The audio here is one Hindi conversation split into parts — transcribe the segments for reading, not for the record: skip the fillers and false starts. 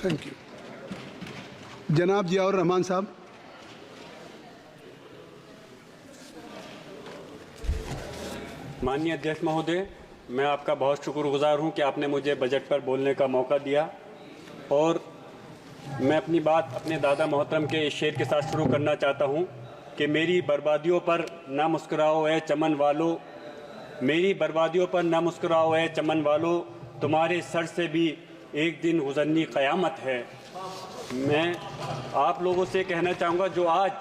Thank you. जनाब जियाउर रहमान साहब। माननीय अध्यक्ष महोदय, मैं आपका बहुत शुक्रगुजार हूं कि आपने मुझे बजट पर बोलने का मौका दिया और मैं अपनी बात अपने दादा मोहतरम के इस शेर के साथ शुरू करना चाहता हूं कि मेरी बर्बादियों पर ना मुस्कुराओ ए चमन वालों, मेरी बर्बादियों पर ना मुस्कुराओ ए चमन वालों, तुम्हारे सर से भी एक दिन गुजरनी क़यामत है। मैं आप लोगों से कहना चाहूँगा जो आज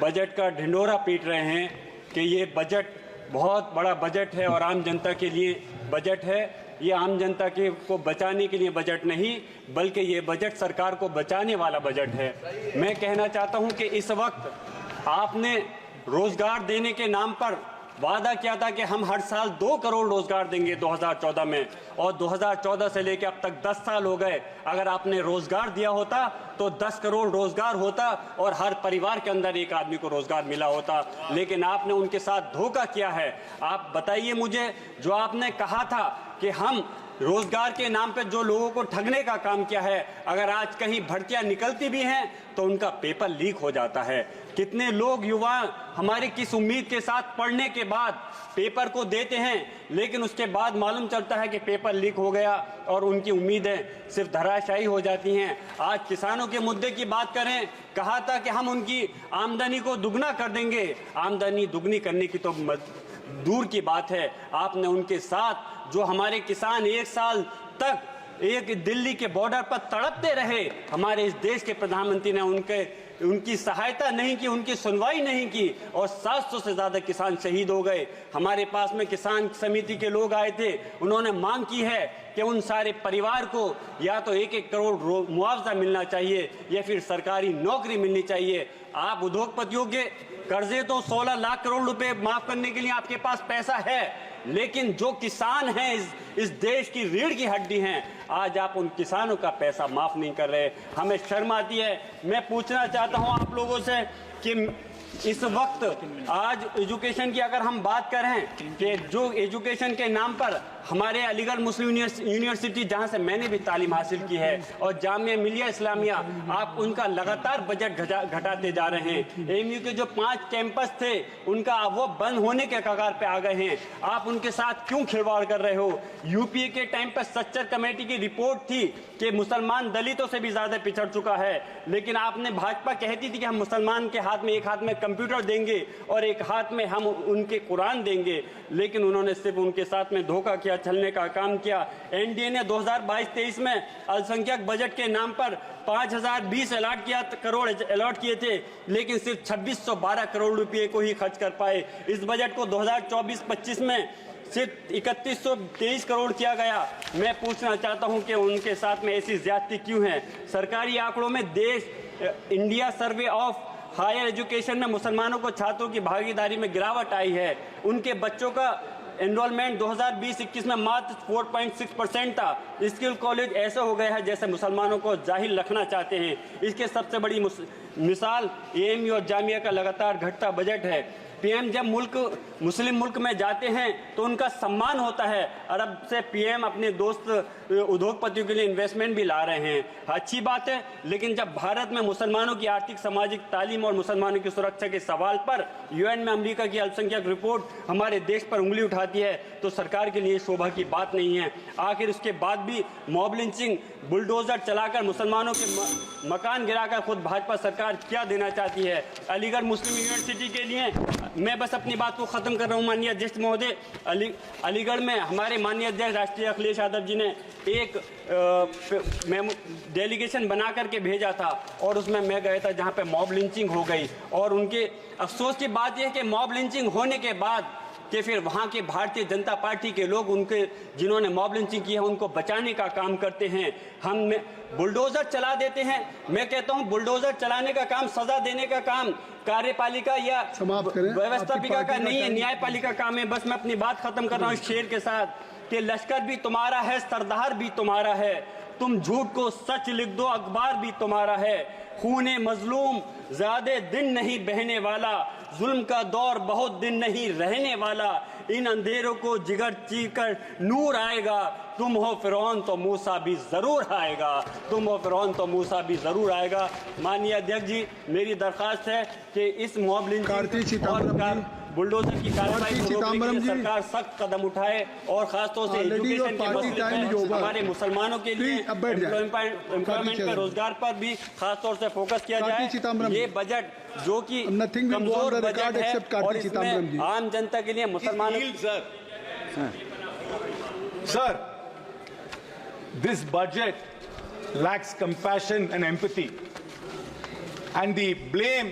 बजट का ढिंढोरा पीट रहे हैं कि ये बजट बहुत बड़ा बजट है और आम जनता के लिए बजट है, ये आम जनता के को बचाने के लिए बजट नहीं बल्कि ये बजट सरकार को बचाने वाला बजट है। मैं कहना चाहता हूं कि इस वक्त आपने रोजगार देने के नाम पर वादा किया था कि हम हर साल 2 करोड़ रोजगार देंगे 2014 में, और 2014 से लेकर अब तक 10 साल हो गए। अगर आपने रोजगार दिया होता तो 10 करोड़ रोजगार होता और हर परिवार के अंदर एक आदमी को रोजगार मिला होता, लेकिन आपने उनके साथ धोखा किया है। आप बताइए मुझे, जो आपने कहा था कि हम रोजगार के नाम पे जो लोगों को ठगने का काम किया है, अगर आज कहीं भर्तियां निकलती भी हैं तो उनका पेपर लीक हो जाता है। कितने लोग युवा हमारे किस उम्मीद के साथ पढ़ने के बाद पेपर को देते हैं, लेकिन उसके बाद मालूम चलता है कि पेपर लीक हो गया और उनकी उम्मीदें सिर्फ धराशायी हो जाती हैं। आज किसानों के मुद्दे की बात करें, कहा था कि हम उनकी आमदनी को दुगना कर देंगे। आमदनी दुगनी करने की तो दूर की बात है, आपने उनके साथ जो हमारे किसान 1 साल तक एक दिल्ली के बॉर्डर पर तड़पते रहे, हमारे इस देश के प्रधानमंत्री ने उनकी सहायता नहीं की, उनकी सुनवाई नहीं की और 700 से ज़्यादा किसान शहीद हो गए। हमारे पास में किसान समिति के लोग आए थे, उन्होंने मांग की है कि उन सारे परिवार को या तो 1-1 करोड़ मुआवजा मिलना चाहिए या फिर सरकारी नौकरी मिलनी चाहिए। आप उद्योगपतियों के कर्जे तो 16 लाख करोड़ रुपए माफ करने के लिए आपके पास पैसा है, लेकिन जो किसान हैं इस देश की रीढ़ की हड्डी हैं, आज आप उन किसानों का पैसा माफ नहीं कर रहे। हमें शर्म आती है। मैं पूछना चाहता हूं आप लोगों से कि इस वक्त आज एजुकेशन की अगर हम बात करें कि जो एजुकेशन के नाम पर हमारे अलीगढ़ मुस्लिम यूनिवर्सिटी, जहां से मैंने भी तालीम हासिल की है, और जामिया मिलिया इस्लामिया, आप उनका लगातार बजट घटाते जा रहे हैं। एएमयू के जो 5 कैंपस थे उनका वो बंद होने के कगार पे आ गए हैं। आप उनके साथ क्यों खिलवाड़ कर रहे हो? यूपीए के टाइम पर सच्चर कमेटी की रिपोर्ट थी कि मुसलमान दलितों से भी ज्यादा पिछड़ चुका है, लेकिन आपने भाजपा कहती थी कि हम मुसलमान के हाथ में एक हाथ में कंप्यूटर देंगे और एक हाथ में हम उनके कुरान देंगे, लेकिन उन्होंने सिर्फ उनके साथ में धोखा किया, छलने का काम किया। एनडीए ने 2022-23 में अल्पसंख्यक बजट के नाम पर 5020 करोड़ अलॉट किए थे, लेकिन सिर्फ 2612 करोड़ रुपए को ही खर्च कर पाए। इस बजट को 2024-25 में सिर्फ 3123 करोड़ किया गया। मैं पूछना चाहता हूं कि उनके साथ में ऐसी ज्यादती क्यों है? सरकारी आंकड़ों में India survey of higher education में मुसलमानों को छात्रों की भागीदारी में गिरावट आई है। उनके बच्चों का एनरोलमेंट 2020-21 में मात्र 4.6% था। स्किल कॉलेज ऐसे हो गया है जैसे मुसलमानों को जाहिल रखना चाहते हैं। इसके सबसे बड़ी मिसाल एएमयू और जामिया का लगातार घटता बजट है। पीएम जब मुस्लिम मुल्क में जाते हैं तो उनका सम्मान होता है। अरब से पीएम अपने दोस्त उद्योगपतियों के लिए इन्वेस्टमेंट भी ला रहे हैं, अच्छी बात है, लेकिन जब भारत में मुसलमानों की आर्थिक, सामाजिक, तालीम और मुसलमानों की सुरक्षा के सवाल पर यूएन में अमेरिका की अल्पसंख्यक रिपोर्ट हमारे देश पर उंगली उठाती है तो सरकार के लिए शोभा की बात नहीं है। आखिर उसके बाद भी मॉब लिंचिंग, बुलडोजर चलाकर मुसलमानों के मकान गिराकर खुद भाजपा सरकार क्या देना चाहती है? अलीगढ़ मुस्लिम यूनिवर्सिटी के लिए मैं बस अपनी बात को खत्म कर रहा हूँ। माननीय अध्यक्ष महोदय, अलीगढ़ में हमारे माननीय अध्यक्ष राष्ट्रीय अखिलेश यादव जी ने एक डेलीगेशन बना करके भेजा था और उसमें मैं गया था जहाँ पे मॉब लिंचिंग हो गई, और उनके अफसोस की बात यह है कि मॉब लिंचिंग होने के बाद कि फिर वहाँ के भारतीय जनता पार्टी के लोग उनके जिन्होंने मॉब लिंचिंग की है उनको बचाने का काम करते हैं। हम बुलडोजर चला देते हैं। मैं कहता हूँ बुलडोजर चलाने का काम, सजा देने का काम कार्यपालिका या व्यवस्थापिका का नहीं है, न्यायपालिका काम है। बस मैं अपनी बात खत्म कर रहा हूँ इस शेर के साथ कि लश्कर भी तुम्हारा है, सरदार भी तुम्हारा है, तुम झूठ को सच लिख दो, अखबार भी तुम्हारा है, खूने मजलूम ज्यादा दिन नहीं बहने वाला, जुल्म का दौर बहुत दिन नहीं रहने वाला, इन अंधेरों को जिगर चीर कर नूर आएगा। तुम हो फिरौन तो मूसा भी जरूर आएगा, तुम हो फिरौन तो मूसा भी जरूर आएगा। माननीय अध्यक्ष जी, मेरी दरखास्त है कि इस मॉब कार्तिक लिंचिंग चिदंबरम और जी, बुलडोजर की कार्रवाई कार्तिक को रोकने के चिदंबरम लिए जी, सरकार सख्त कदम उठाए और खासतौर से Already एजुकेशन your के party मसले time is पर, over. हमारे मुसलमानों के लिए Please, अब बैठ जाए। एम्प्लॉयमेंट कार्तिक पर, रोजगार पर भी खासतौर से फोकस किया कार्तिक जाए। चिदंबरम ये जी। बजट जो कि Nothing will go on कमजोर the बजट record है except कार्तिक और चिदंबरम जी। इसमें आम जनता के लिए मुसलमानों Sir, this budget lacks compassion and empathy. And the blame